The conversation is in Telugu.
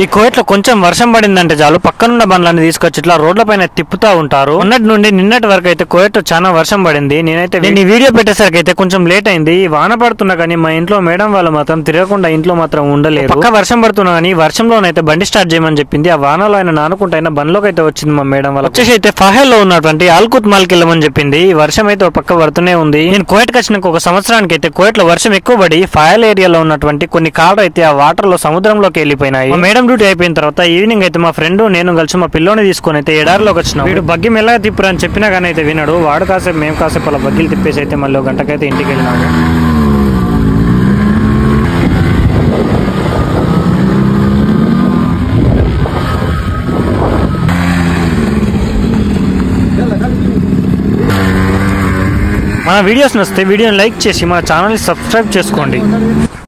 ఈ కువైట్లో కొంచెం వర్షం పడిందంటే చాలు పక్కనున్న బండ్లన్నీ తీసుకొచ్చి ఇట్లా రోడ్ల పైన తిప్పుతా ఉంటారు. మొన్నటి నుండి నిన్నటి వరకు అయితే కువైట్లో చాలా వర్షం పడింది. నేను ఈ వీడియో పెట్టేసరికి అయితే కొంచెం లేట్ అయింది. వాన పడుతున్నా కానీ మా ఇంట్లో మేడం వాళ్ళు మాత్రం తిరగకుండా ఇంట్లో మాత్రం ఉండలేదు. పక్క వర్షం పడుతున్నా కానీ వర్షంలోనైతే బండి స్టార్ట్ చేయమని చెప్పింది. ఆ వానలో ఆయన నానుకుంటా బండ్లోకి అయితే వచ్చింది మా మేడం వాళ్ళు. వచ్చేసి అయితే ఫహెల్ లో ఉన్నటువంటి అల్కుత్ మాల్కి వెళ్ళమని చెప్పింది. ఈ వర్షం అయితే ఒక పక్క పడుతూనే ఉంది. నేను కువైట్ కి వచ్చిన ఒక సంవత్సరానికి అయితే కువైట్ లో వర్షం ఎక్కువ పడి ఫహెల్ ఏరియాలో ఉన్నటువంటి కొన్ని కార్లు అయితే ఆ వాటర్ లో సముద్రంలోకి వెళ్ళిపోయినాయి. మేడం డ్యూటీ అయిపోయిన తర్వాత ఈవినింగ్ అయితే మా ఫ్రెండ్ నేను కలిసి మా పిల్లోని తీసుకొని అయితే ఎడారిలోకి వచ్చినాం. వీడు బగ్గి మెల్లగా తిప్పురా అని చెప్పినా కానీ అయితే వినడు. వాడు కాసేపు మేము కాసేపు అలా బగ్గిలు తిప్పేసి అయితే మళ్ళీ గంటకైతే ఇంటికి వెళ్ళినాము. మన వీడియోస్ నచ్చితే వీడియోని లైక్ చేసి మన ఛానల్ని సబ్స్క్రైబ్ చేసుకోండి.